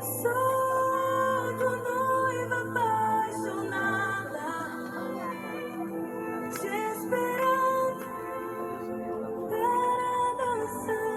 Sou tua noiva apaixonada, te esperando para dançar.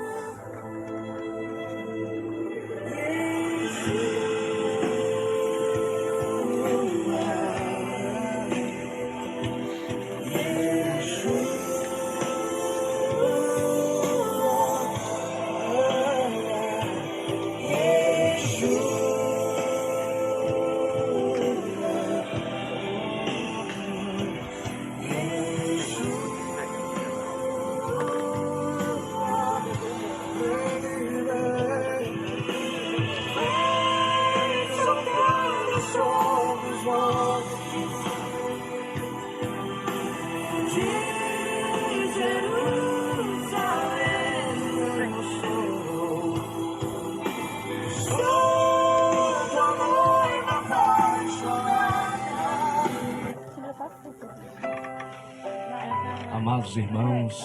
Amados irmãos,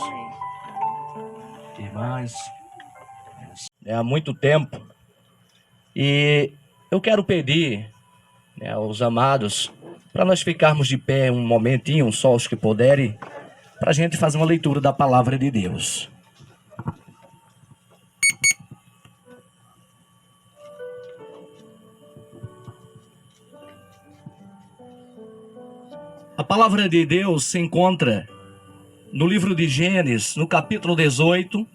irmãs, há muito tempo, e eu quero pedir aos amados para nós ficarmos de pé um momentinho, só os que puderem, para a gente fazer uma leitura da palavra de Deus. A palavra de Deus se encontra no livro de Gênesis, no capítulo 18,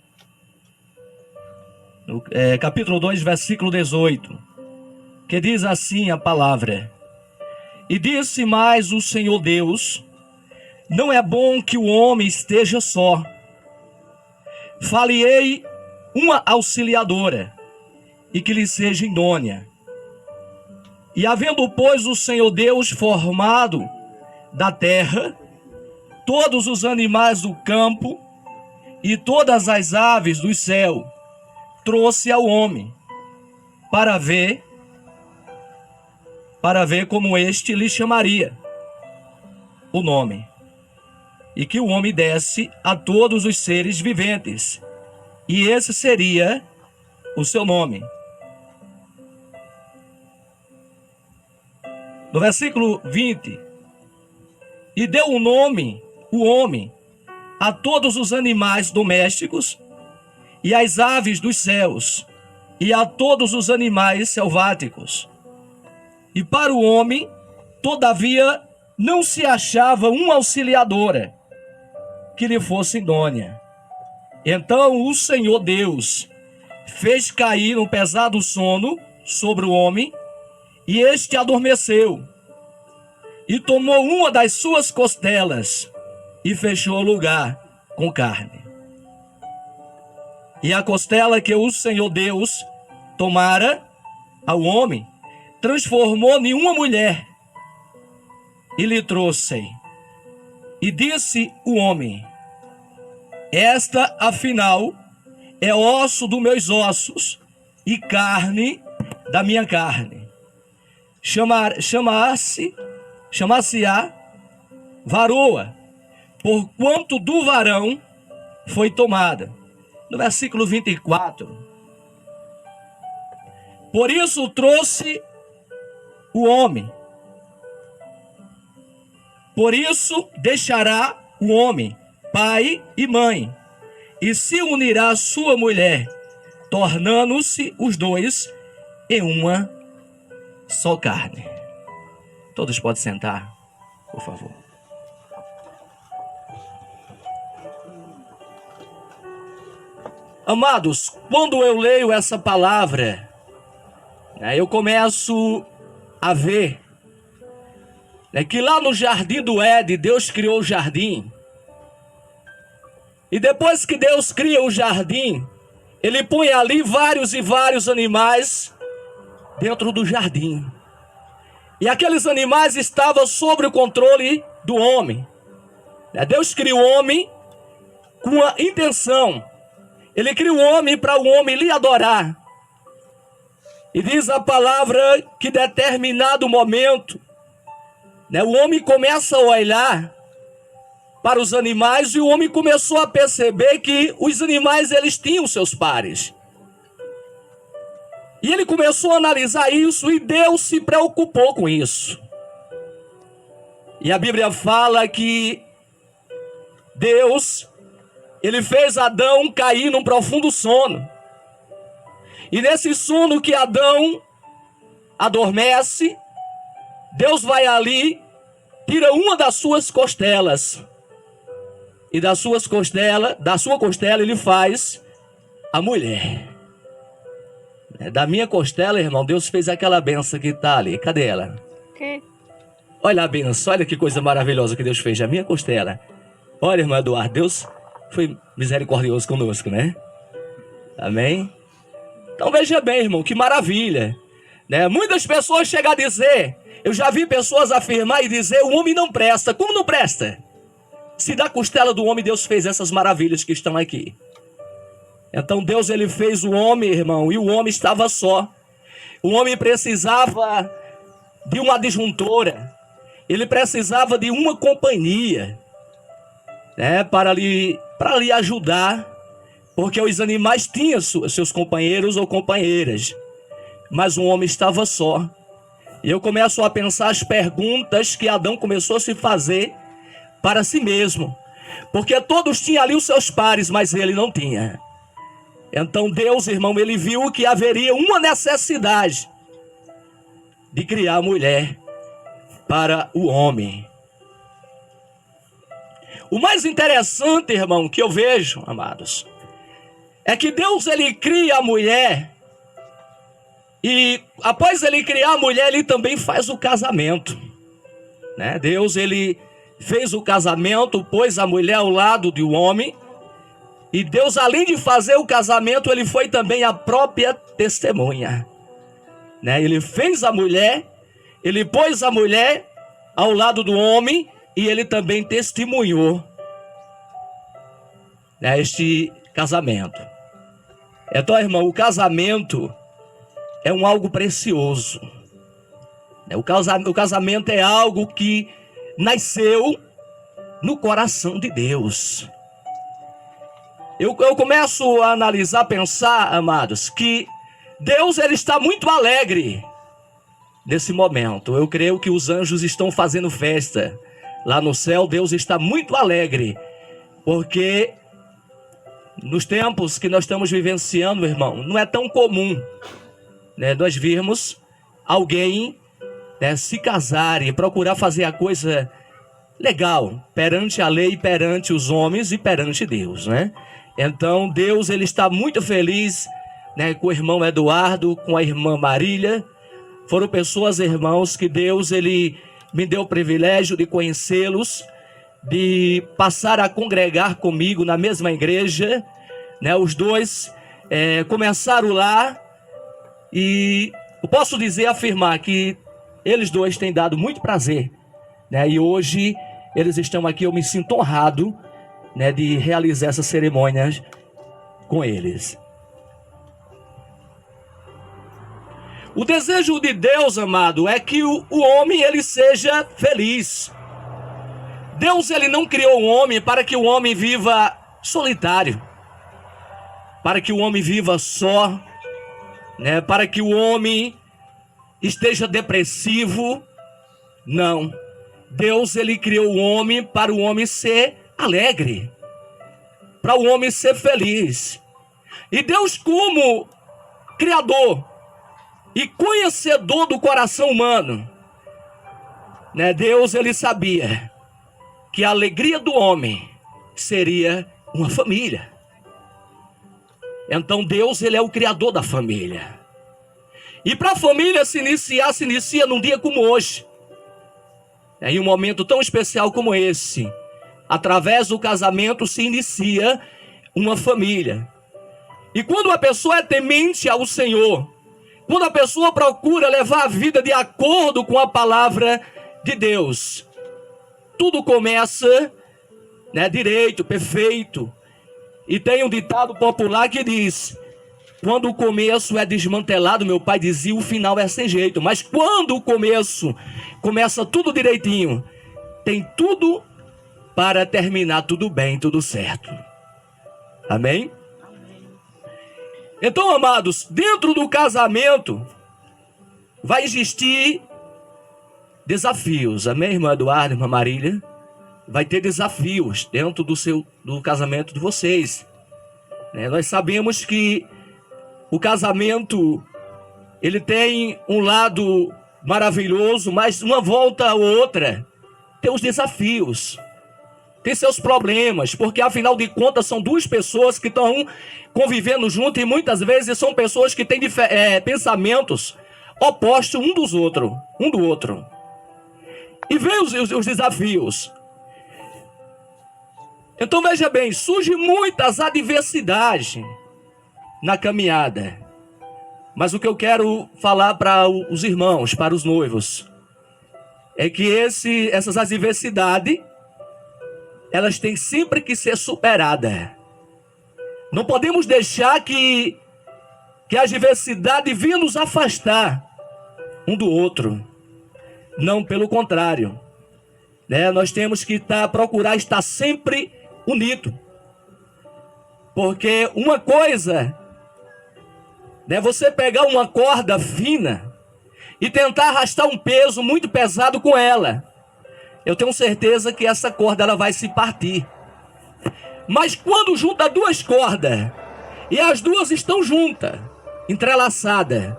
capítulo 2, versículo 18, que diz assim a palavra: E disse mais o Senhor Deus: Não é bom que o homem esteja só. Far-lhe-ei uma auxiliadora, e que lhe seja idônea. E havendo, pois, o Senhor Deus formado da terra todos os animais do campo e todas as aves do céu, trouxe ao homem para ver como este lhe chamaria o nome, e que o homem desse a todos os seres viventes, e esse seria o seu nome. No versículo 20, e deu o nome, o homem, a todos os animais domésticos e às aves dos céus e a todos os animais selváticos. E para o homem, todavia, não se achava uma auxiliadora que lhe fosse idônea. Então o Senhor Deus fez cair um pesado sono sobre o homem, e este adormeceu, e tomou uma das suas costelas e fechou o lugar com carne. E a costela que o Senhor Deus tomara ao homem, transformou em uma mulher e lhe trouxe. E disse o homem: Esta, afinal, é osso dos meus ossos e carne da minha carne. Chamar-se-á varoa, porquanto do varão foi tomada. No versículo 24. Por isso trouxe o homem. Por isso deixará o homem pai e mãe, e se unirá à sua mulher, tornando-se os dois em uma só carne. Todos podem sentar, por favor. Amados, quando eu leio essa palavra, eu começo a ver que lá no jardim do Éden, Deus criou o jardim. E depois que Deus cria o jardim, Ele põe ali vários e vários animais dentro do jardim. E aqueles animais estavam sob o controle do homem. Deus cria o homem com uma intenção. Ele cria o homem para o homem lhe adorar. E diz a palavra que em determinado momento, o homem começa a olhar para os animais, e o homem começou a perceber que os animais eles tinham seus pares. E ele começou a analisar isso e Deus se preocupou com isso. E a Bíblia fala que Deus, ele fez Adão cair num profundo sono. E nesse sono que Adão adormece, Deus vai ali, tira uma das suas costelas. E da sua costela ele faz a mulher. Da minha costela, irmão, Deus fez aquela benção que está ali. Cadê ela? Que? Olha a benção, olha que coisa maravilhosa que Deus fez da minha costela. Olha, irmão Eduardo, Deus foi misericordioso conosco, né? Amém? Então veja bem, irmão, que maravilha. Né? Muitas pessoas chegam a dizer, eu já vi pessoas afirmar e dizer, o homem não presta. Como não presta? Se da costela do homem Deus fez essas maravilhas que estão aqui. Então Deus, ele fez o homem, irmão, e o homem estava só. O homem precisava de uma adjuntora. Ele precisava de uma companhia, né, para lhe ajudar, porque os animais tinham seus companheiros ou companheiras, mas o homem estava só. E eu começo a pensar as perguntas que Adão começou a se fazer para si mesmo, porque todos tinham ali os seus pares, mas ele não tinha. Então Deus, irmão, ele viu que haveria uma necessidade de criar a mulher para o homem. O mais interessante, irmão, que eu vejo, amados, é que Deus, ele cria a mulher, e após ele criar a mulher, ele também faz o casamento, né? Deus, ele fez o casamento, pôs a mulher ao lado do homem, e Deus, além de fazer o casamento, ele foi também a própria testemunha, né? Ele fez a mulher, ele pôs a mulher ao lado do homem, e ele também testemunhou, né, este casamento. Então, irmão, o casamento é algo precioso. O casamento é algo que nasceu no coração de Deus. Eu começo a analisar, pensar, amados, que Deus, ele está muito alegre nesse momento. Eu creio que os anjos estão fazendo festa. Lá no céu, Deus está muito alegre, porque nos tempos que nós estamos vivenciando, irmão, não é tão comum, né, nós virmos alguém, né, se casar e procurar fazer a coisa legal perante a lei, perante os homens e perante Deus, né? Então Deus, ele está muito feliz, né, com o irmão Eduardo, com a irmã Marília. Foram pessoas, irmãos, que Deus, ele me deu o privilégio de conhecê-los, de passar a congregar comigo na mesma igreja, né? Os dois começaram lá, e eu posso dizer, afirmar que eles dois têm dado muito prazer, né? E hoje eles estão aqui, eu me sinto honrado, né, de realizar essas cerimônias com eles. O desejo de Deus, amado, é que o homem, ele seja feliz. Deus, ele não criou o homem para que o homem viva solitário, para que o homem viva só, né, para que o homem esteja depressivo. Não. Deus, ele criou o homem para o homem ser alegre, para o homem ser feliz. E Deus, como Criador e conhecedor do coração humano, né, Deus, ele sabia que a alegria do homem seria uma família. Então Deus, ele é o criador da família. E para a família se inicia num dia como hoje, em um momento tão especial como esse. Através do casamento se inicia uma família. E quando a pessoa é temente ao Senhor, quando a pessoa procura levar a vida de acordo com a palavra de Deus, tudo começa, né, direito, perfeito. E tem um ditado popular que diz: quando o começo é desmantelado, meu pai dizia, o final é sem jeito. Mas quando o começo começa tudo direitinho, tem tudo para terminar tudo bem, tudo certo. Amém? Então, amados, dentro do casamento vai existir desafios. Amém, irmã Eduardo, irmã Marília? Vai ter desafios dentro do casamento de vocês. Nós sabemos que o casamento, ele tem um lado maravilhoso, mas uma volta ou outra tem os desafios, tem seus problemas, porque afinal de contas são duas pessoas que estão convivendo junto e muitas vezes são pessoas que têm pensamentos opostos um do outro. E vem os desafios. Então veja bem, surgem muitas adversidades na caminhada. Mas o que eu quero falar para os irmãos, para os noivos, é que essas adversidades, elas têm sempre que ser superadas. Não podemos deixar que a adversidade venha nos afastar um do outro. Não, pelo contrário. Nós temos que procurar estar sempre unidos. Porque uma coisa você pegar uma corda fina e tentar arrastar um peso muito pesado com ela. Eu tenho certeza que essa corda ela vai se partir. Mas quando junta duas cordas e as duas estão juntas, entrelaçadas,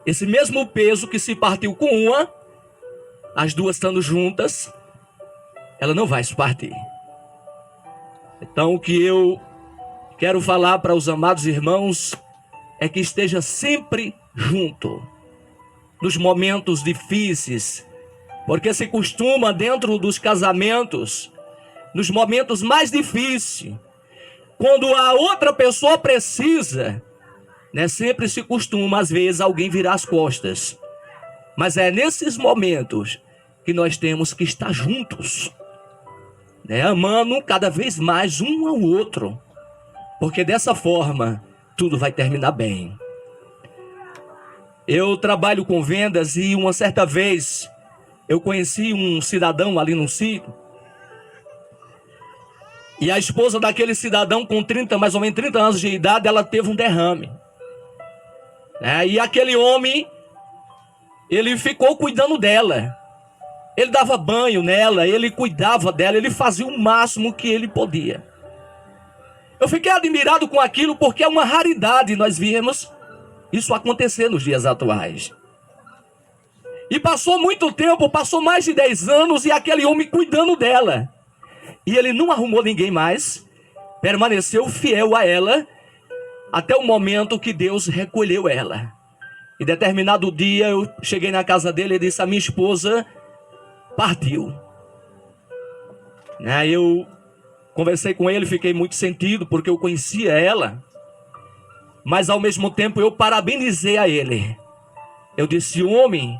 esse mesmo peso que se partiu com uma, as duas estando juntas, ela não vai se partir. Então o que eu quero falar para os amados irmãos é que esteja sempre junto nos momentos difíceis, porque se costuma dentro dos casamentos, nos momentos mais difíceis, quando a outra pessoa precisa, sempre se costuma às vezes alguém virar as costas, mas é nesses momentos que nós temos que estar juntos, amando cada vez mais um ao outro, porque dessa forma tudo vai terminar bem. Eu trabalho com vendas e uma certa vez eu conheci um cidadão ali no sítio. E a esposa daquele cidadão com mais ou menos 30 anos de idade, ela teve um derrame. E aquele homem, ele ficou cuidando dela. Ele dava banho nela, ele cuidava dela, ele fazia o máximo que ele podia. Eu fiquei admirado com aquilo porque é uma raridade nós vimos isso acontecer nos dias atuais. E passou muito tempo, passou mais de 10 anos e aquele homem cuidando dela. E ele não arrumou ninguém mais, permaneceu fiel a ela até o momento que Deus recolheu ela. E determinado dia eu cheguei na casa dele e disse: a minha esposa partiu. Eu conversei com ele, fiquei muito sentido porque eu conhecia ela. Mas ao mesmo tempo eu parabenizei a ele. Eu disse: homem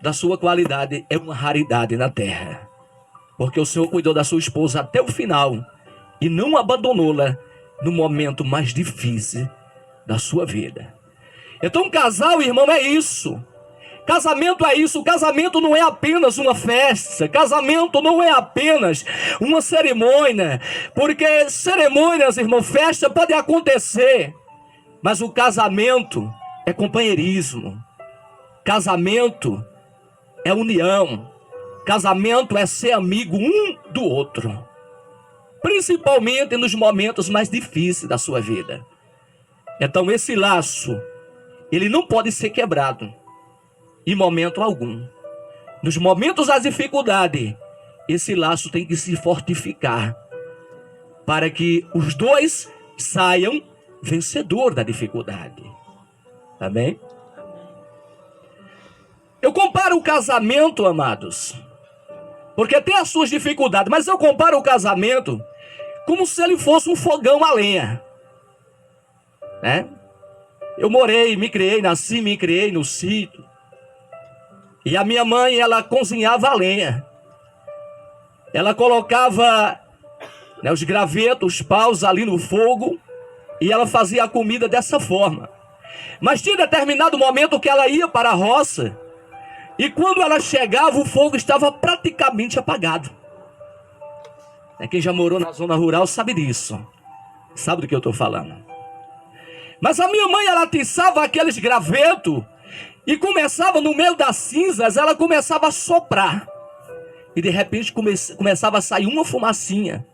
da sua qualidade é uma raridade na terra. Porque o Senhor cuidou da sua esposa até o final e não abandonou-la no momento mais difícil da sua vida. Então casal, irmão, é isso. Casamento é isso. Casamento não é apenas uma festa. Casamento não é apenas uma cerimônia. Porque cerimônias, irmão, festa pode acontecer. Mas o casamento é companheirismo. Casamento é união. Casamento é ser amigo um do outro. Principalmente nos momentos mais difíceis da sua vida. Então esse laço, ele não pode ser quebrado em momento algum. Nos momentos da dificuldade, esse laço tem que se fortificar para que os dois saiam vencedor da dificuldade. Amém? Eu comparo o casamento, amados, porque tem as suas dificuldades, mas eu comparo o casamento como se ele fosse um fogão a lenha. Eu me criei, nasci, me criei no sítio. E a minha mãe, ela cozinhava a lenha. Ela colocava os gravetos, os paus ali no fogo, e ela fazia a comida dessa forma. Mas tinha determinado momento que ela ia para a roça, e quando ela chegava, o fogo estava praticamente apagado. Quem já morou na zona rural sabe disso. Sabe do que eu estou falando. Mas a minha mãe, ela atiçava aqueles gravetos e começava no meio das cinzas, ela começava a soprar. E de repente começava a sair uma fumacinha.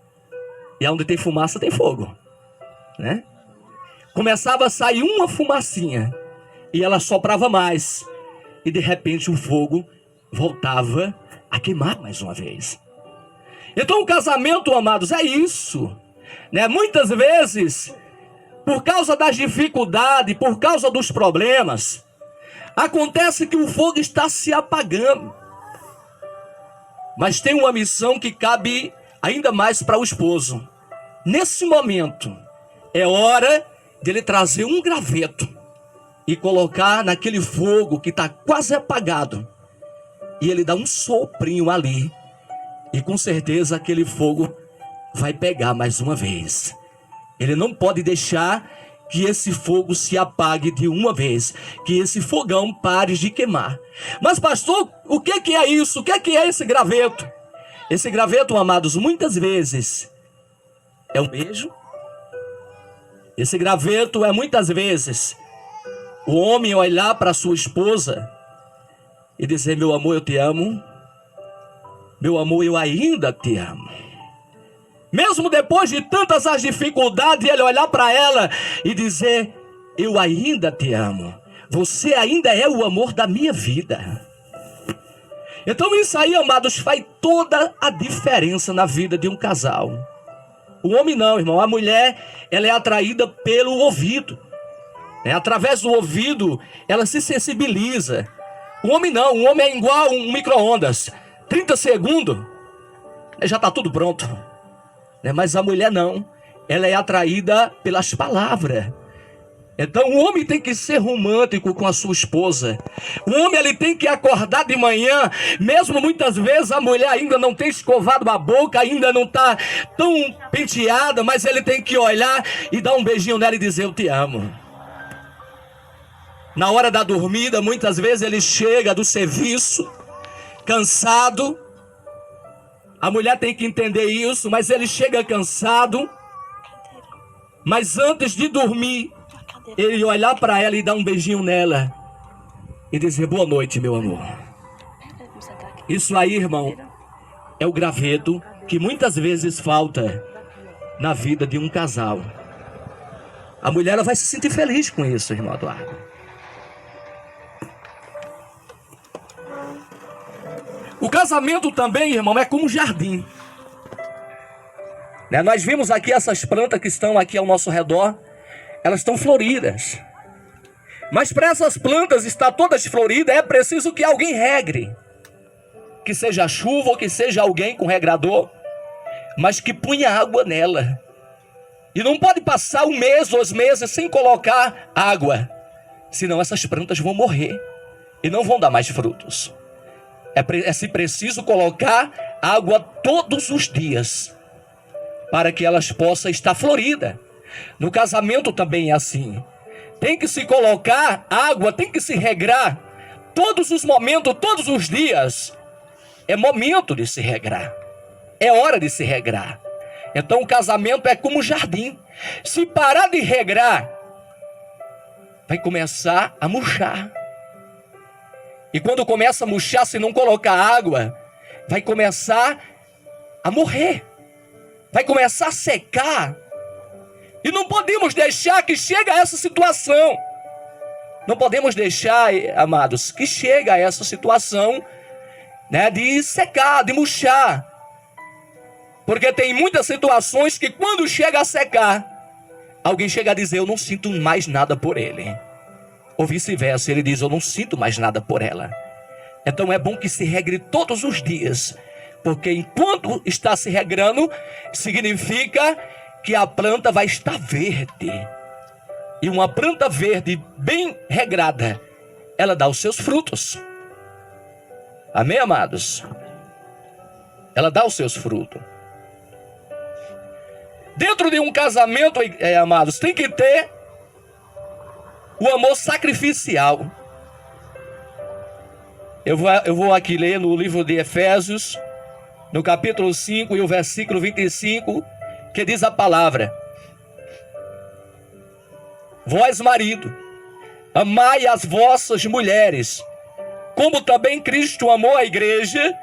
E onde tem fumaça tem fogo, né? Começava a sair uma fumacinha e ela soprava mais. E de repente o fogo voltava a queimar mais uma vez. Então o casamento, amados, é isso, né? Muitas vezes, por causa das dificuldades, por causa dos problemas, acontece que o fogo está se apagando. Mas tem uma missão que cabe ainda mais para o esposo. Nesse momento, é hora dele trazer um graveto e colocar naquele fogo que está quase apagado. E ele dá um soprinho ali. E com certeza aquele fogo vai pegar mais uma vez. Ele não pode deixar que esse fogo se apague de uma vez, que esse fogão pare de queimar. Mas pastor, o que é isso? O que é esse graveto? Esse graveto, amados, muitas vezes é um beijo. Esse graveto é muitas vezes o homem olhar para sua esposa e dizer: meu amor, eu te amo. Meu amor, eu ainda te amo. Mesmo depois de tantas as dificuldades, ele olhar para ela e dizer: eu ainda te amo. Você ainda é o amor da minha vida. Então isso aí, amados, faz toda a diferença na vida de um casal. O homem não, irmão. A mulher, ela é atraída pelo ouvido. Através do ouvido, ela se sensibiliza. O homem não. O homem é igual um micro-ondas. 30 segundos, já está tudo pronto. Mas a mulher não. Ela é atraída pelas palavras. Então o homem tem que ser romântico com a sua esposa. O homem, ele tem que acordar de manhã, mesmo muitas vezes a mulher ainda não tem escovado a boca, ainda não está tão penteada, mas ele tem que olhar e dar um beijinho nela e dizer: eu te amo. Na hora da dormida, muitas vezes ele chega do serviço cansado. A mulher tem que entender isso, mas ele chega cansado. Mas antes de dormir, ele olhar para ela e dar um beijinho nela e dizer: boa noite, meu amor. Isso aí, irmão, é o graveto que muitas vezes falta na vida de um casal. A mulher, ela vai se sentir feliz com isso, irmão Eduardo. O casamento também, irmão, é como um jardim. Nós vimos aqui essas plantas que estão aqui ao nosso redor. Elas estão floridas. Mas para essas plantas estar todas floridas, é preciso que alguém regre. Que seja chuva ou que seja alguém com regrador, mas que punha água nela. E não pode passar um mês, 2 meses sem colocar água. Senão essas plantas vão morrer e não vão dar mais frutos. É se preciso colocar água todos os dias para que elas possam estar floridas. No casamento também é assim. Tem que se colocar água, tem que se regrar todos os momentos, todos os dias. É momento de se regrar. É hora de se regrar. Então o casamento é como um jardim. Se parar de regrar, vai começar a murchar. E quando começa a murchar, se não colocar água, vai começar a morrer. Vai começar a secar. E não podemos deixar que chegue a essa situação. Não podemos deixar, amados, que chegue a essa situação, de secar, de murchar. Porque tem muitas situações que quando chega a secar, alguém chega a dizer: eu não sinto mais nada por ele. Ou vice-versa, ele diz: eu não sinto mais nada por ela. Então é bom que se regre todos os dias. Porque enquanto está se regrando, significa que a planta vai estar verde. E uma planta verde bem regrada, ela dá os seus frutos. Amém, amados? Ela dá os seus frutos. Dentro de um casamento, amados, tem que ter o amor sacrificial. Eu vou aqui ler no livro de Efésios, no capítulo 5 e o versículo 25, que diz a palavra: Vós, marido, amai as vossas mulheres, como também Cristo amou a igreja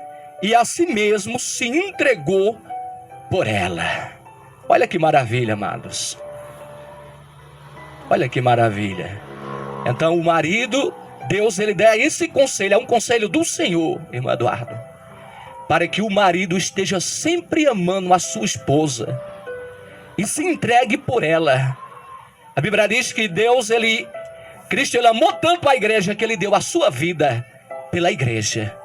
e a si mesmo se entregou por ela. Olha que maravilha, amados. Olha que maravilha. Então o marido, Deus, ele dá esse conselho, é um conselho do Senhor, irmão Eduardo, para que o marido esteja sempre amando a sua esposa e se entregue por ela. A Bíblia diz que Deus, Cristo, ele amou tanto a igreja que ele deu a sua vida pela igreja.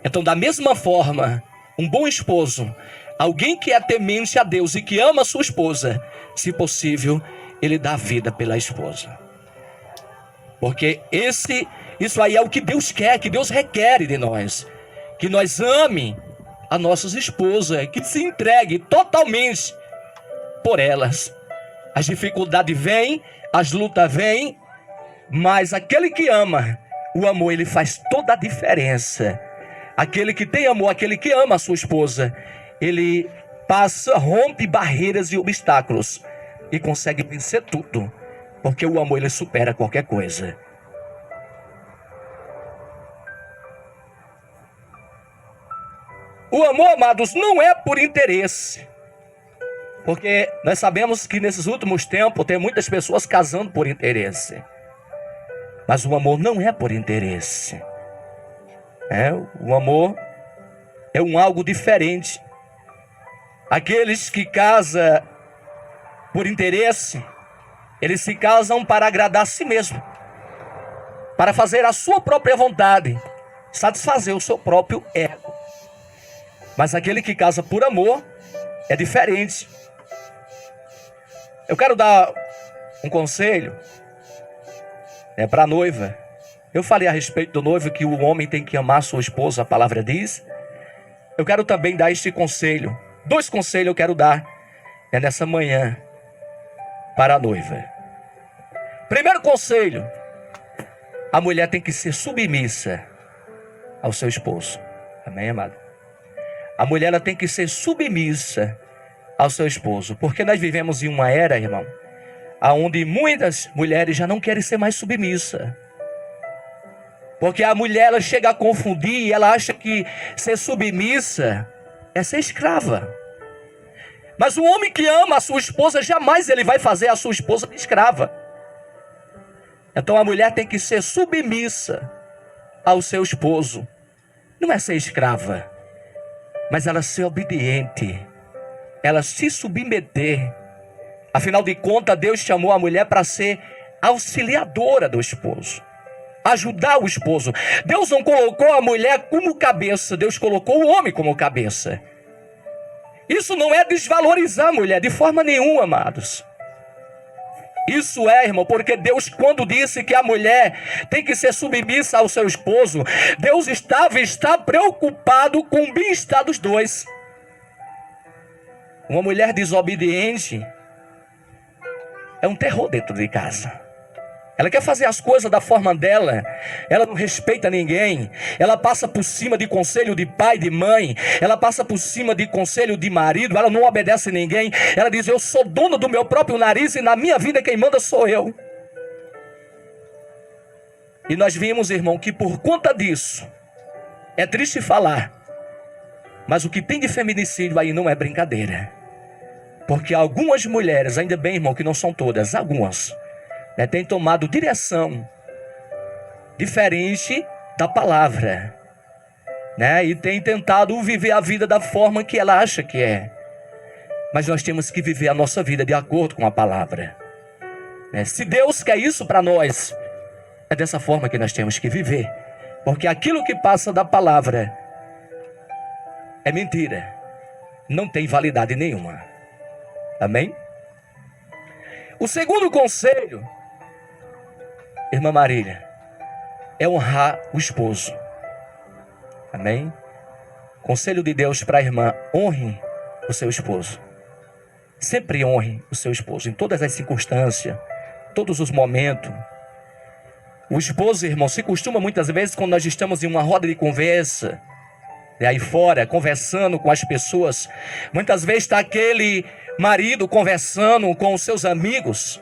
Então, da mesma forma, um bom esposo, alguém que é temente a Deus e que ama a sua esposa, se possível, ele dá a vida pela esposa. Porque isso aí é o que Deus quer, que Deus requer de nós. Que nós ame as nossas esposas, que se entregue totalmente por elas. As dificuldades vêm, as lutas vêm, mas aquele que ama, o amor, ele faz toda a diferença. Aquele que tem amor, aquele que ama a sua esposa, ele rompe barreiras e obstáculos e consegue vencer tudo, porque o amor, ele supera qualquer coisa. O amor, amados, não é por interesse, porque nós sabemos que nesses últimos tempos tem muitas pessoas casando por interesse. Mas o amor não é por interesse. O amor é algo diferente. Aqueles que casam por interesse, eles se casam para agradar a si mesmo, para fazer a sua própria vontade, satisfazer o seu próprio ego. Mas aquele que casa por amor é diferente. Eu quero dar um conselho para a noiva. Eu falei a respeito do noivo que o homem tem que amar sua esposa, a palavra diz. Eu quero também dar este conselho. 2 conselhos eu quero dar nessa manhã para a noiva. Primeiro conselho: a mulher tem que ser submissa ao seu esposo. Amém, amado? A mulher, ela tem que ser submissa ao seu esposo, porque nós vivemos em uma era, irmão, onde muitas mulheres já não querem ser mais submissa. Porque a mulher, ela chega a confundir e ela acha que ser submissa é ser escrava. Mas o homem que ama a sua esposa, jamais ele vai fazer a sua esposa de escrava. Então a mulher tem que ser submissa ao seu esposo. Não é ser escrava, mas ela ser obediente, ela se submeter. Afinal de contas, Deus chamou a mulher para ser auxiliadora do esposo, ajudar o esposo. Deus não colocou a mulher como cabeça, Deus colocou o homem como cabeça. Isso não é desvalorizar a mulher de forma nenhuma, amados. Isso é, irmão, porque Deus, quando disse que a mulher tem que ser submissa ao seu esposo, Deus está preocupado com o bem-estar dos dois. Uma mulher desobediente é um terror dentro de casa. Ela quer fazer as coisas da forma dela. Ela não respeita ninguém. Ela passa por cima de conselho de pai, de mãe. Ela passa por cima de conselho de marido. Ela não obedece a ninguém. Ela diz: eu sou dona do meu próprio nariz e na minha vida quem manda sou eu. E nós vimos, irmão, que por conta disso, é triste falar, mas o que tem de feminicídio aí não é brincadeira. Porque algumas mulheres, ainda bem, irmão, que não são todas, algumas, têm tomado direção diferente da palavra, e tem tentado viver a vida da forma que ela acha que é. Mas nós temos que viver a nossa vida de acordo com a palavra. Se Deus quer isso para nós, é dessa forma que nós temos que viver. Porque aquilo que passa da palavra é mentira, não tem validade nenhuma. Amém? O segundo conselho, irmã Marília, é honrar o esposo. Amém? Conselho de Deus para a irmã: honre o seu esposo. Sempre honre o seu esposo, em todas as circunstâncias, todos os momentos. O esposo, irmão, se costuma muitas vezes, quando nós estamos em uma roda de conversa, aí fora, conversando com as pessoas, muitas vezes está aquele marido conversando com os seus amigos,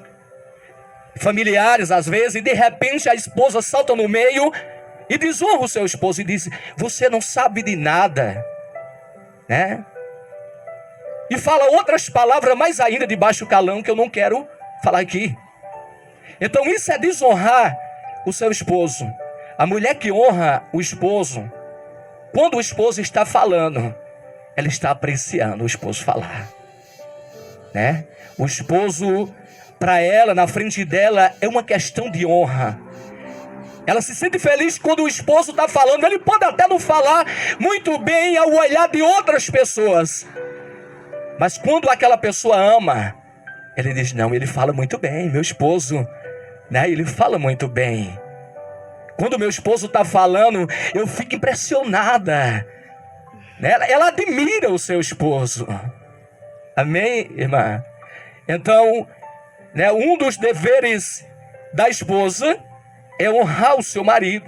familiares às vezes, e de repente a esposa salta no meio e desonra o seu esposo e diz: você não sabe de nada, né? E fala outras palavras mais ainda de baixo calão que eu não quero falar aqui. Então isso é desonrar o seu esposo. A mulher que honra o esposo, quando o esposo está falando, ela está apreciando o esposo falar, né? O esposo, para ela, na frente dela, é uma questão de honra. Ela se sente feliz quando o esposo está falando. Ele pode até não falar muito bem ao olhar de outras pessoas, mas quando aquela pessoa ama, ele diz: não, ele fala muito bem, meu esposo, né? Ele fala muito bem. Quando meu esposo está falando, eu fico impressionada, né? Ela admira o seu esposo. Amém, irmã? Então, né, um dos deveres da esposa é honrar o seu marido.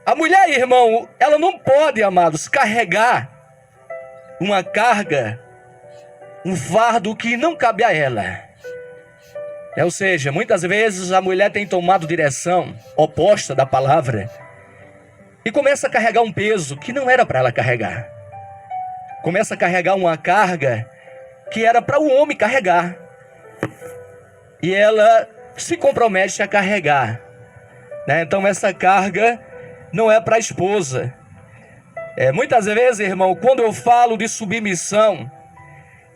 A mulher, irmão, ela não pode, amados, carregar uma carga, um fardo que não cabe a ela. Ou seja, muitas vezes a mulher tem tomado direção oposta da palavra e começa a carregar um peso que não era para ela carregar. Começa a carregar uma carga que era para o homem carregar. E ela se compromete a carregar, né? Então essa carga não é para a esposa. Muitas vezes, irmão, quando eu falo de submissão,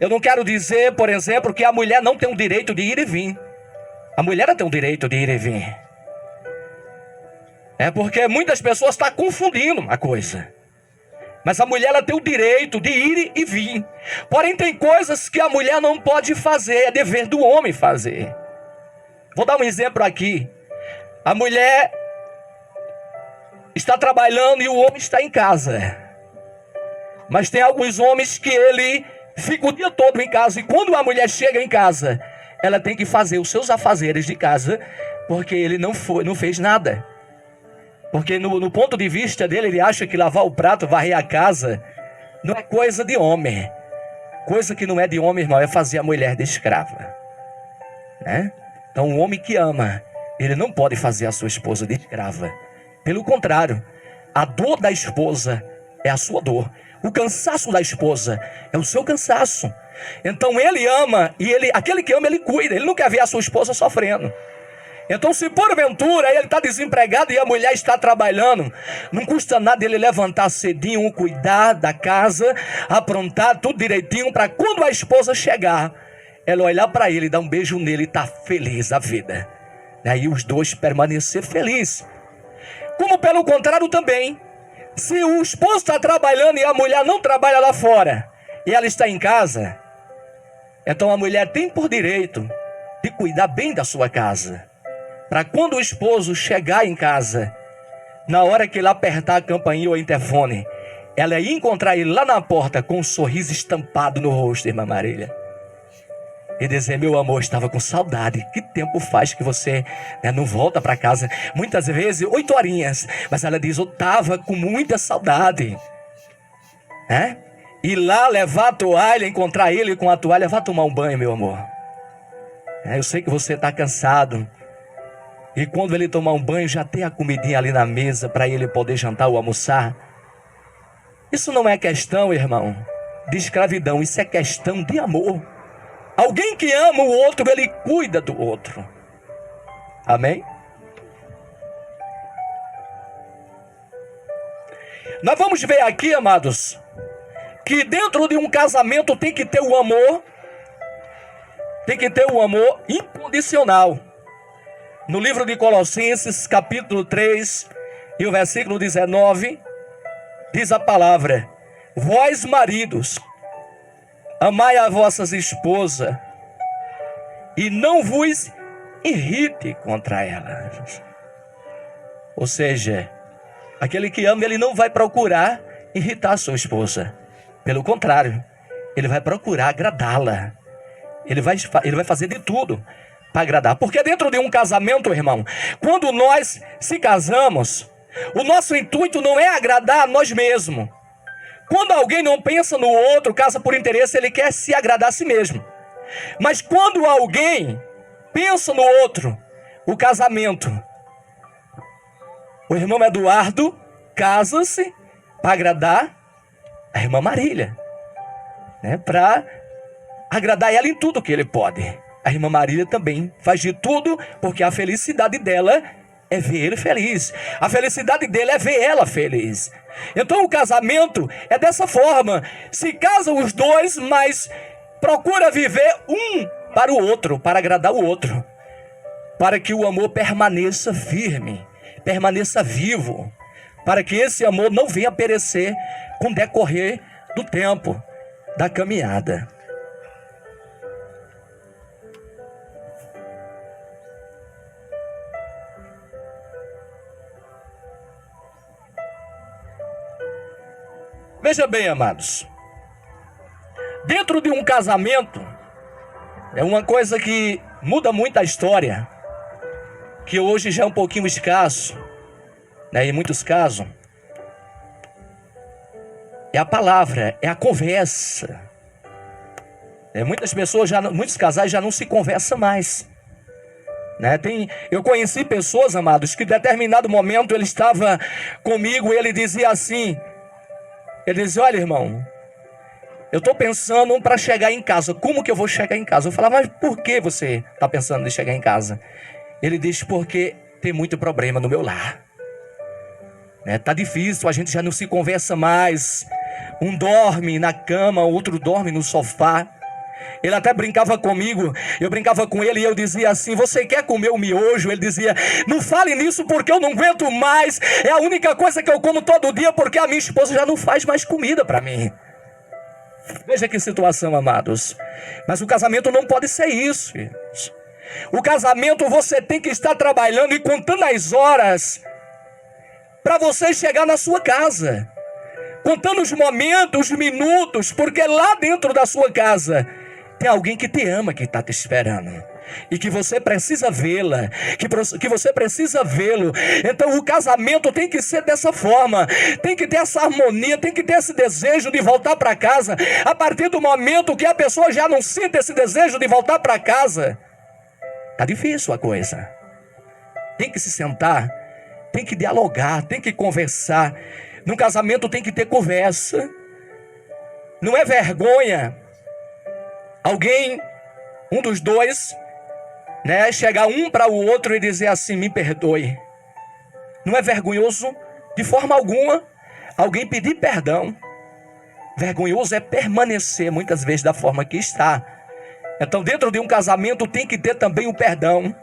eu não quero dizer, por exemplo, que a mulher não tem o direito de ir e vir. A mulher tem o direito de ir e vir. Porque muitas pessoas estão confundindo a coisa. Mas a mulher, ela tem o direito de ir e vir. Porém, tem coisas que a mulher não pode fazer, é dever do homem fazer. Vou dar um exemplo aqui. A mulher está trabalhando e o homem está em casa. Mas tem alguns homens que ele fica o dia todo em casa. E quando a mulher chega em casa, ela tem que fazer os seus afazeres de casa, porque ele não fez nada. Porque no ponto de vista dele, ele acha que lavar o prato, varrer a casa, não é coisa de homem. Coisa que não é de homem, irmão, é fazer a mulher de escrava, né? Então, o homem que ama, ele não pode fazer a sua esposa de escrava. Pelo contrário, a dor da esposa é a sua dor. O cansaço da esposa é o seu cansaço. Então, ele ama, e aquele que ama, ele cuida. Ele não quer ver a sua esposa sofrendo. Então, se porventura ele está desempregado e a mulher está trabalhando, não custa nada ele levantar cedinho, cuidar da casa, aprontar tudo direitinho, para quando a esposa chegar, ela olhar para ele, dar um beijo nele e estar feliz a vida. Aí os dois permanecer felizes. Como pelo contrário também, se o esposo está trabalhando e a mulher não trabalha lá fora, e ela está em casa, então a mulher tem por direito de cuidar bem da sua casa. Para quando o esposo chegar em casa, na hora que ele apertar a campainha ou o interfone, ela ia encontrar ele lá na porta com um sorriso estampado no rosto, irmã Marília. E dizer: meu amor, estava com saudade. Que tempo faz que você, né, não volta para casa? Muitas vezes, 8 horinhas. Mas ela diz: eu estava com muita saudade. Ir lá, levar a toalha, encontrar ele com a toalha. Vá tomar um banho, meu amor. Eu sei que você está cansado. E quando ele tomar um banho, já tem a comidinha ali na mesa para ele poder jantar ou almoçar. Isso não é questão, irmão, de escravidão. Isso é questão de amor. Alguém que ama o outro, ele cuida do outro. Amém? Nós vamos ver aqui, amados, que dentro de um casamento tem que ter o amor. Tem que ter o amor incondicional. No livro de Colossenses, capítulo 3, e o versículo 19, diz a palavra: vós maridos, amai as vossas esposas, e não vos irrite contra elas. Ou seja, aquele que ama, ele não vai procurar irritar a sua esposa. Pelo contrário, ele vai procurar agradá-la. Ele vai fazer de tudo para agradar. Porque dentro de um casamento, irmão, quando nós se casamos, o nosso intuito não é agradar a nós mesmos. Quando alguém não pensa no outro, casa por interesse, ele quer se agradar a si mesmo. Mas quando alguém pensa no outro, o casamento. O irmão Eduardo casa-se para agradar a irmã Marília, né? Para agradar ela em tudo que ele pode. A irmã Marília também faz de tudo, porque a felicidade dela é ver ele feliz. A felicidade dele é ver ela feliz. Então o casamento é dessa forma. Se casam os dois, mas procura viver um para o outro, para agradar o outro, para que o amor permaneça firme, permaneça vivo, para que esse amor não venha a perecer com o decorrer do tempo, da caminhada. Veja bem, amados, dentro de um casamento, é uma coisa que muda muito a história, que hoje já é um pouquinho escasso, né, em muitos casos. É a palavra, é a conversa. Muitas pessoas, muitos casais já não se conversam mais. Né? Eu conheci pessoas, amados, que em determinado momento ele estava comigo e ele dizia assim, ele dizia, olha irmão, eu estou pensando para chegar em casa, como que eu vou chegar em casa? Eu falava, mas por que você está pensando em chegar em casa? Ele disse, porque tem muito problema no meu lar. Tá difícil, a gente já não se conversa mais. Um dorme na cama, outro dorme no sofá. Ele até brincava comigo, eu brincava com ele e eu dizia assim, você quer comer o miojo? Ele dizia, não fale nisso porque eu não aguento mais. É a única coisa que eu como todo dia porque a minha esposa já não faz mais comida para mim. Veja que situação, amados. Mas o casamento não pode ser isso, filhos. O casamento você tem que estar trabalhando e contando as horas para você chegar na sua casa. Contando os momentos, os minutos, porque lá dentro da sua casa tem alguém que te ama, que está te esperando. E que você precisa vê-la, que você precisa vê-lo. Então o casamento tem que ser dessa forma. Tem que ter essa harmonia, tem que ter esse desejo de voltar para casa. A partir do momento que a pessoa já não sente esse desejo de voltar para casa, tá difícil a coisa. Tem que se sentar, tem que dialogar, tem que conversar. No casamento tem que ter conversa. Não é vergonha alguém, um dos dois, né, chegar um para o outro e dizer assim, me perdoe. Não é vergonhoso de forma alguma alguém pedir perdão. Vergonhoso é permanecer muitas vezes da forma que está. Então dentro de um casamento tem que ter também o perdão.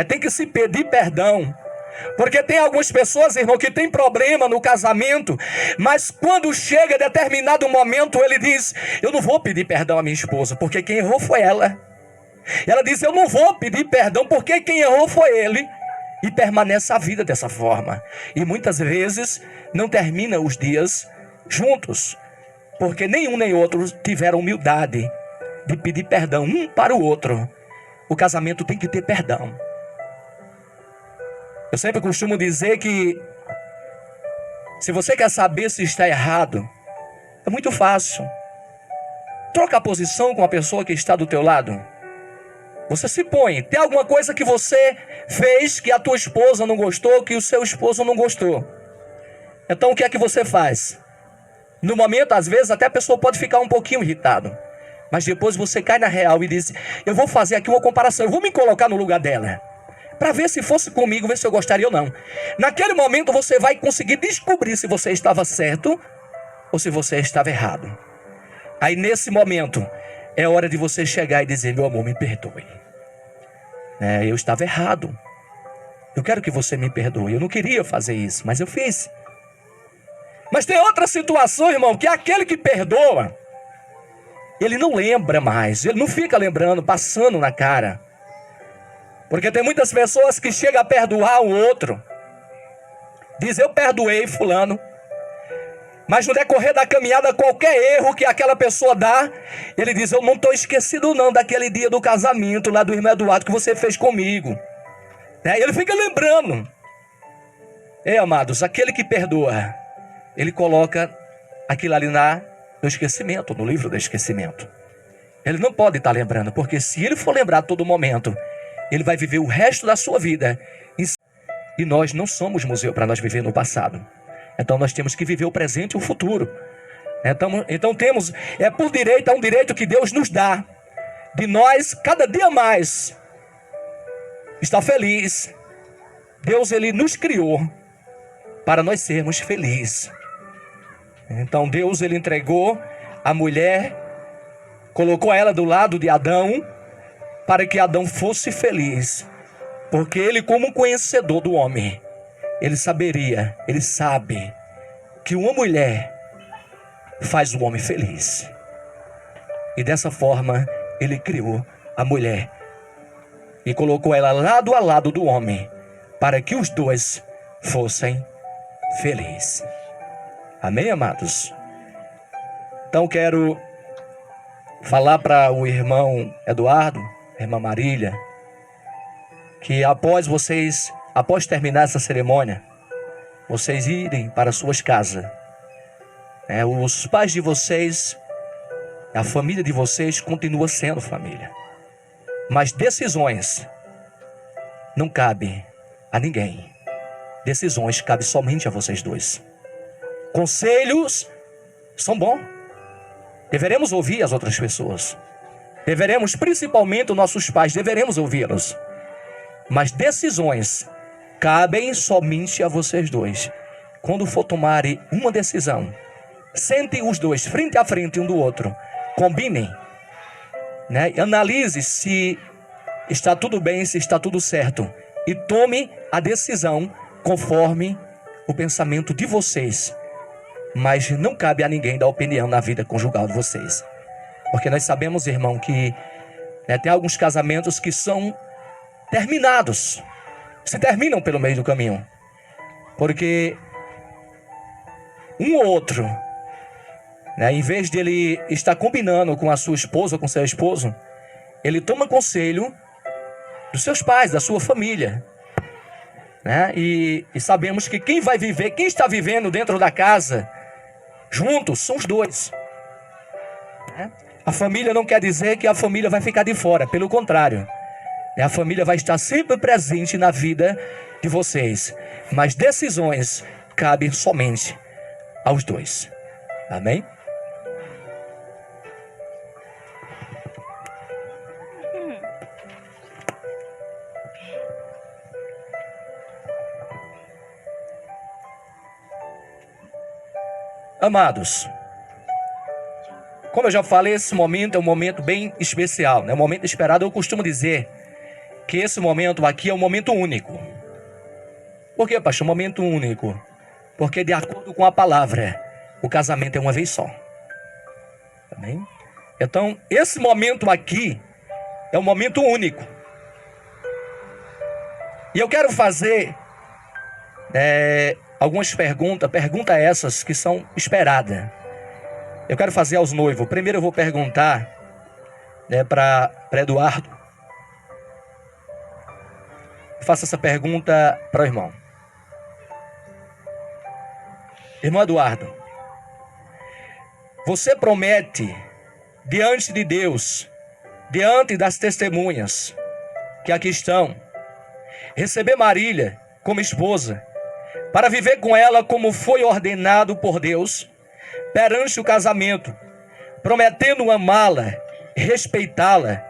Tem que se pedir perdão. Porque tem algumas pessoas, irmão, que tem problema no casamento, mas quando chega a determinado momento, ele diz, eu não vou pedir perdão à minha esposa, porque quem errou foi ela. Ela diz, eu não vou pedir perdão, porque quem errou foi ele. E permanece a vida dessa forma. E muitas vezes não termina os dias juntos, porque nenhum nem outro tiveram humildade de pedir perdão um para o outro. O casamento tem que ter perdão. Eu sempre costumo dizer que se você quer saber se está errado, é muito fácil. Troca a posição com a pessoa que está do teu lado. Você se põe. Tem alguma coisa que você fez que a tua esposa não gostou, que o seu esposo não gostou. Então o que é que você faz? No momento, às vezes, até a pessoa pode ficar um pouquinho irritado. Mas depois você cai na real e diz, eu vou fazer aqui uma comparação, eu vou me colocar no lugar dela. Para ver se fosse comigo, ver se eu gostaria ou não. Naquele momento você vai conseguir descobrir se você estava certo ou se você estava errado. Aí nesse momento é hora de você chegar e dizer, meu amor, me perdoe. Eu estava errado. Eu quero que você me perdoe. Eu não queria fazer isso, mas eu fiz. Mas tem outra situação, irmão, que aquele que perdoa, ele não lembra mais. Ele não fica lembrando, passando na cara. Porque tem muitas pessoas que chegam a perdoar o outro. Diz, eu perdoei fulano. Mas no decorrer da caminhada, qualquer erro que aquela pessoa dá, ele diz, eu não estou esquecido não daquele dia do casamento lá do irmão Eduardo que você fez comigo. Ele fica lembrando. Amados, aquele que perdoa, ele coloca aquilo ali no esquecimento, no livro do esquecimento. Ele não pode estar lembrando, porque se ele for lembrar a todo momento, ele vai viver o resto da sua vida. E nós não somos museu para nós viver no passado. Então nós temos que viver o presente e o futuro. Então temos, por direito, é um direito que Deus nos dá, de nós cada dia mais estar feliz. Deus, ele nos criou para nós sermos felizes. Então Deus, ele entregou a mulher, colocou ela do lado de Adão, para que Adão fosse feliz. Porque ele, como conhecedor do homem, ele sabe que uma mulher faz o homem feliz. E dessa forma, ele criou a mulher e colocou ela lado a lado do homem, para que os dois fossem felizes. Amém, amados? Então quero falar para o irmão Eduardo, a irmã Marília, que após terminar essa cerimônia, vocês irem para suas casas. Os pais de vocês, a família de vocês continua sendo família. Mas decisões não cabem a ninguém. Decisões cabem somente a vocês dois. Conselhos são bons. Deveremos ouvir as outras pessoas. Deveremos, principalmente os nossos pais, deveremos ouvi-los. Mas decisões cabem somente a vocês dois. Quando for tomarem uma decisão, sentem os dois frente a frente um do outro. Combinem. Analise se está tudo bem, se está tudo certo. E tome a decisão conforme o pensamento de vocês. Mas não cabe a ninguém dar opinião na vida conjugal de vocês. Porque nós sabemos, irmão, que tem alguns casamentos que são terminados. Se terminam pelo meio do caminho. Porque um ou outro, em vez de ele estar combinando com a sua esposa ou com seu esposo, ele toma conselho dos seus pais, da sua família. E sabemos que quem está vivendo dentro da casa juntos são os dois. A família não quer dizer que a família vai ficar de fora, pelo contrário. A família vai estar sempre presente na vida de vocês. Mas decisões cabem somente aos dois. Amém? Amados, como eu já falei, esse momento é um momento bem especial, um momento esperado. Eu costumo dizer que esse momento aqui é um momento único. Por que, pastor? Um momento único. Porque de acordo com a palavra, o casamento é uma vez só. Amém? Então, esse momento aqui é um momento único. E eu quero fazer algumas perguntas essas que são esperadas. Eu quero fazer aos noivos. Primeiro eu vou perguntar para Eduardo. Faça essa pergunta para o irmão. Irmão Eduardo, você promete diante de Deus, diante das testemunhas que aqui estão, receber Marília como esposa, para viver com ela como foi ordenado por Deus, perante o casamento, prometendo amá-la, respeitá-la,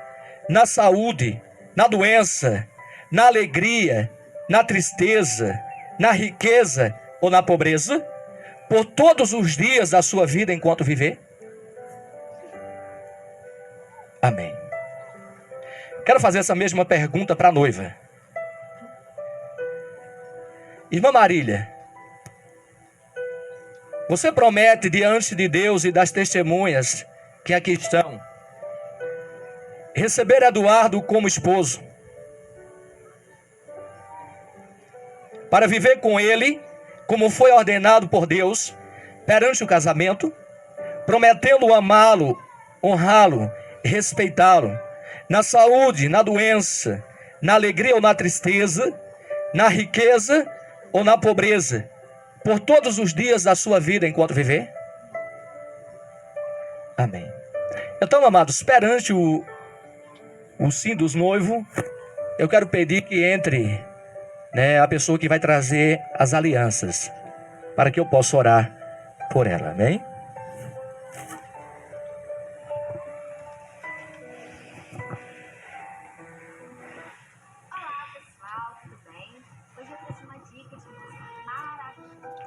na saúde, na doença, na alegria, na tristeza, na riqueza ou na pobreza, por todos os dias da sua vida enquanto viver? Amém. Quero fazer essa mesma pergunta para a noiva. Irmã Marília, você promete diante de Deus e das testemunhas que aqui estão, receber Eduardo como esposo, para viver com ele como foi ordenado por Deus perante o casamento, prometendo amá-lo, honrá-lo, respeitá-lo, na saúde, na doença, na alegria ou na tristeza, na riqueza ou na pobreza, por todos os dias da sua vida enquanto viver? Amém. Então, amados, perante o sim dos noivos, eu quero pedir que entre, né, a pessoa que vai trazer as alianças, para que eu possa orar por ela, amém? Olá, pessoal, tudo bem? Hoje eu trouxe uma dica de música maravilhosa.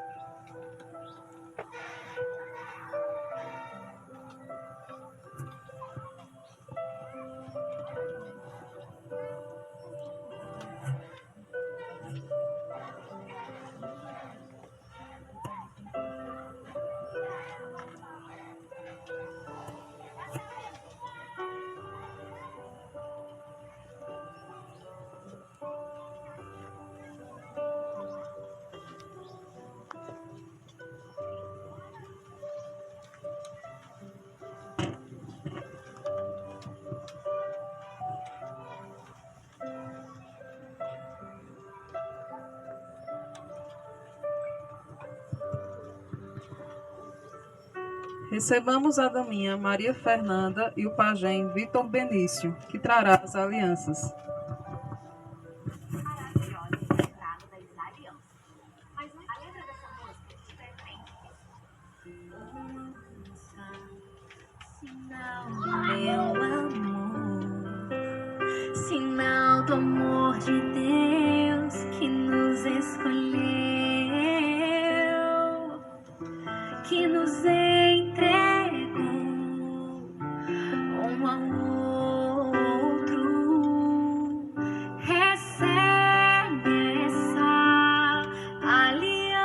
Recebamos a daminha Maria Fernanda e o pajem Vitor Benício, que trará as alianças. Maravilhosa esse retrato das alianças. Mas a letra dessa música te pretende sinal do meu amor, sinal do amor de Deus que nos escolheu, que nos entregou um ao outro. Recebe essa aliança,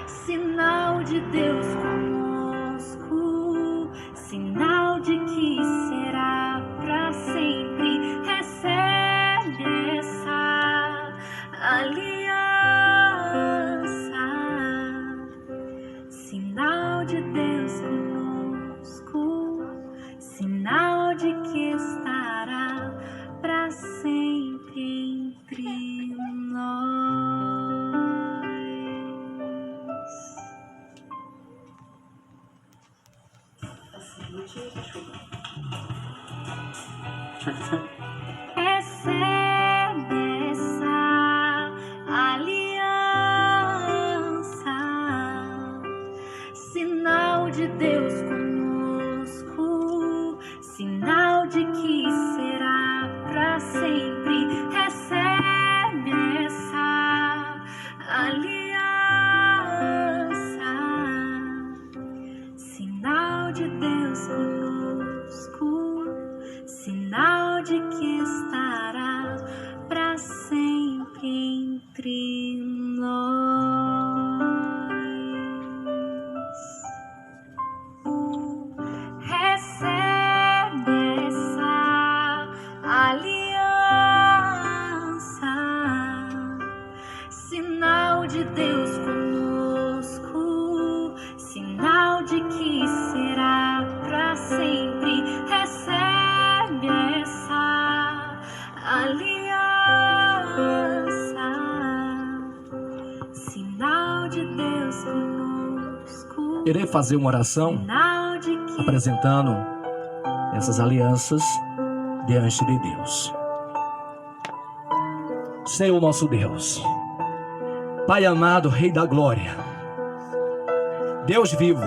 sinal de Deus conosco, sinal de que será para sempre. Recebe essa aliança, sinal de Deus conosco, sinal de que estará para sempre entre nós. Recebe essa aliança, sinal de Deus conosco, sinal de que será para sempre. Recebe essa aliança, sinal de Deus conosco, sinal de que estará para sempre entre nós. Recebe essa aliança, sinal de Deus conosco, sinal de que será para sempre. Recebe essa aliança, sinal de Deus conosco. Irei fazer uma oração Sinal de que apresentando essas alianças diante de Deus. Senhor nosso Deus, Pai amado, Rei da Glória, Deus vivo,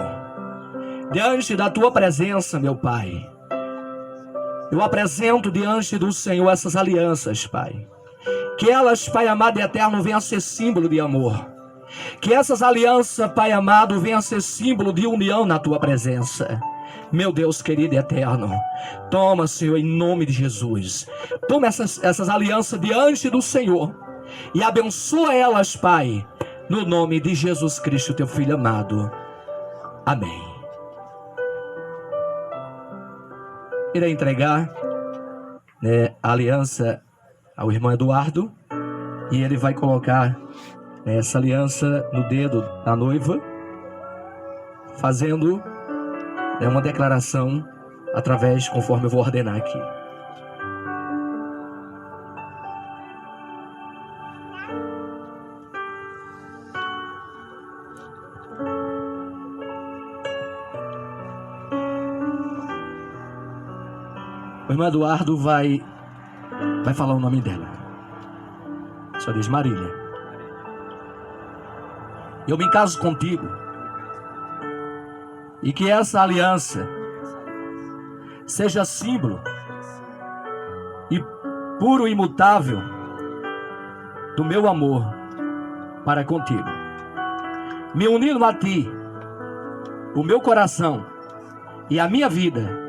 diante da Tua presença, meu Pai, eu apresento diante do Senhor essas alianças, Pai. Que elas, Pai amado e eterno, venham a ser símbolo de amor. Que essas alianças, Pai amado, venham a ser símbolo de união na Tua presença. Meu Deus querido e eterno, toma, Senhor, em nome de Jesus. Toma essas alianças diante do Senhor e abençoa elas, Pai, no nome de Jesus Cristo, Teu Filho amado. Amém. Irei entregar, né, a aliança ao irmão Eduardo e ele vai colocar essa aliança no dedo da noiva, fazendo uma declaração através, conforme eu vou ordenar aqui. O irmão Eduardo vai falar o nome dela. Só diz Marília. Eu me caso contigo. E que essa aliança seja símbolo e puro e imutável do meu amor para contigo. Me unindo a ti, o meu coração e a minha vida,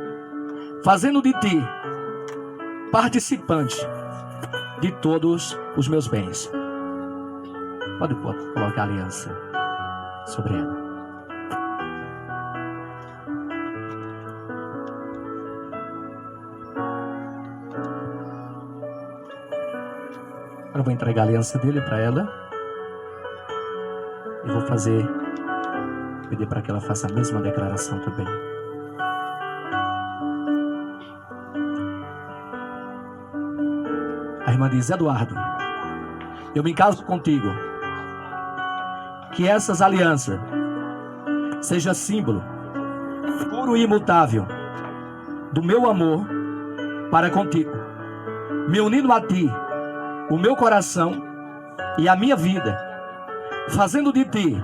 fazendo de ti participante de todos os meus bens. Pode colocar a aliança sobre ela. Eu vou entregar a aliança dele para ela. E vou pedir para que ela faça a mesma declaração também. A irmã diz: Eduardo, eu me caso contigo. Que essas alianças seja símbolo puro e imutável do meu amor para contigo. Me unindo a ti, o meu coração e a minha vida, fazendo de ti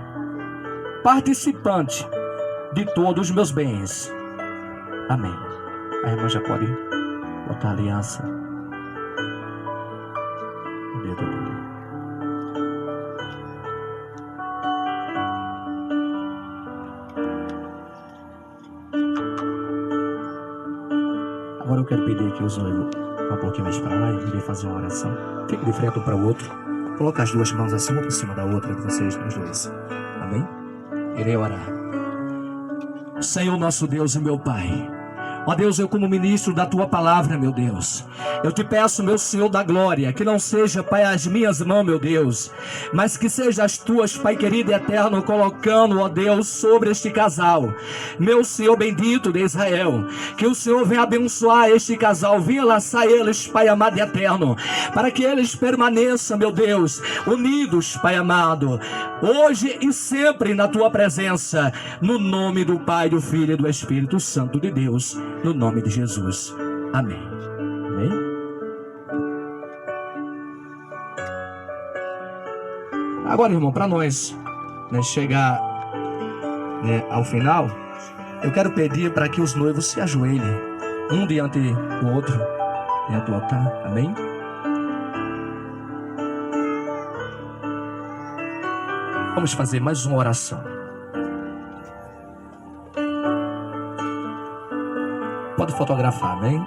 participante de todos os meus bens. Amém. A irmã já pode botar a aliança no dedo dele. Agora eu quero pedir que os noivos vá um pouquinho mais para lá e irei fazer uma oração. Fique de frente um para o outro. Coloque as duas mãos assim, uma por cima da outra, de vocês, os dois. Amém? Irei orar. Senhor nosso Deus e meu Pai, ó Deus, eu como ministro da Tua palavra, meu Deus, eu te peço, meu Senhor da glória, que não seja, Pai, as minhas mãos, meu Deus, mas que seja as Tuas, Pai querido e eterno, colocando, ó Deus, sobre este casal. Meu Senhor bendito de Israel, que o Senhor venha abençoar este casal, venha laçar eles, Pai amado e eterno, para que eles permaneçam, meu Deus, unidos, Pai amado, hoje e sempre na Tua presença, no nome do Pai, do Filho e do Espírito Santo de Deus, no nome de Jesus. Amém. Amém. Agora, irmão, para nós chegar ao final, eu quero pedir para que os noivos se ajoelhem, um diante do outro, diante do altar. Amém? Vamos fazer mais uma oração. Pode fotografar, amém?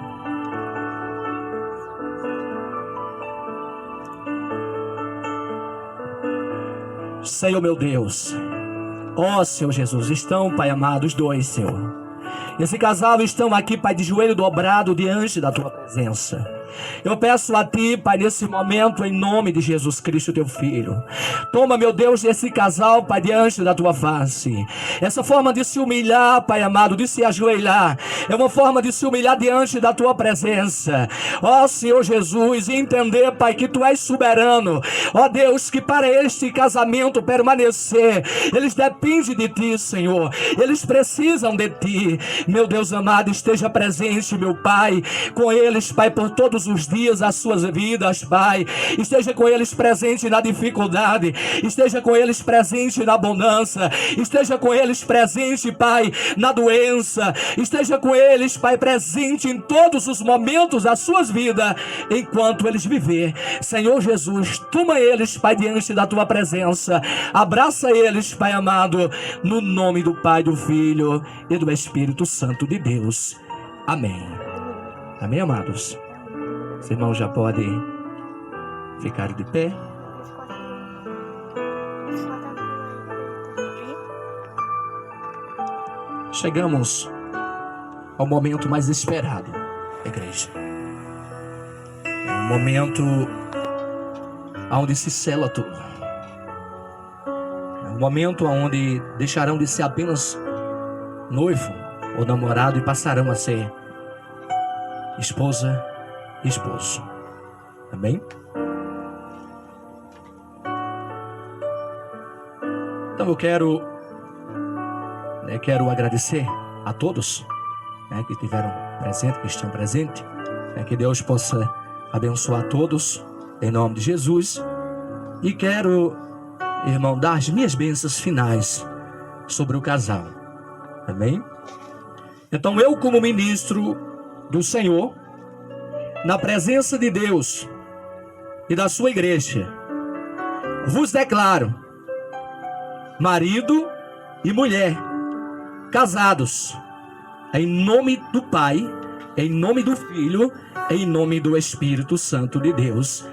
Senhor meu Deus, ó Senhor Jesus, estão, Pai amado, os dois, Senhor. Esse casal estão aqui, Pai, de joelho dobrado diante da Tua presença. Eu peço a Ti, Pai, nesse momento, em nome de Jesus Cristo, Teu Filho. Toma, meu Deus, esse casal, Pai, diante da Tua face. Essa forma de se humilhar, Pai amado, de se ajoelhar, é uma forma de se humilhar diante da Tua presença. Ó Senhor Jesus, e entender, Pai, que Tu és soberano. Ó Deus, que para este casamento permanecer, eles dependem de Ti, Senhor. Eles precisam de Ti. Meu Deus amado, esteja presente, meu Pai, com eles, Pai, por todos os dias das suas vidas, Pai. Esteja com eles presente na dificuldade, esteja com eles presente na abundância, esteja com eles presente, Pai, na doença, esteja com eles, Pai, presente em todos os momentos das suas vidas, enquanto eles viver. Senhor Jesus, toma eles, Pai, diante da Tua presença, abraça eles, Pai amado, no nome do Pai, do Filho e do Espírito Santo de Deus. Amém. Amém, amados? Os irmãos já podem ficar de pé. Chegamos ao momento mais esperado da igreja. É um momento onde se sela tudo. É um momento onde deixarão de ser apenas noivo ou namorado e passarão a ser esposa e esposo. Amém? Então eu quero agradecer a todos que estiveram presentes, que estão presentes. Que Deus possa abençoar todos, em nome de Jesus. E quero, irmão, dar as minhas bênçãos finais sobre o casal. Amém? Então eu, como ministro do Senhor, na presença de Deus e da sua igreja, vos declaro marido e mulher, casados, em nome do Pai, em nome do Filho, em nome do Espírito Santo de Deus.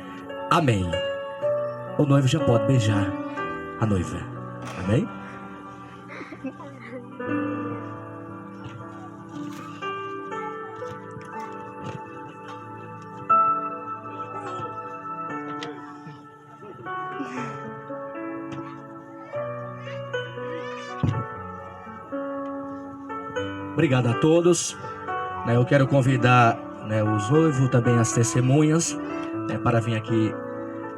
Amém. O noivo já pode beijar a noiva. Amém? Obrigado a todos. Eu quero convidar os noivos, também as testemunhas, para vir aqui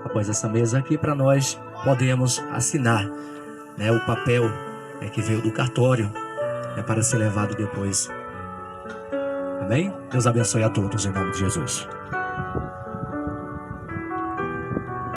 após essa mesa aqui, para nós podermos assinar o papel que veio do cartório, para ser levado depois. Amém? Deus abençoe a todos em nome de Jesus.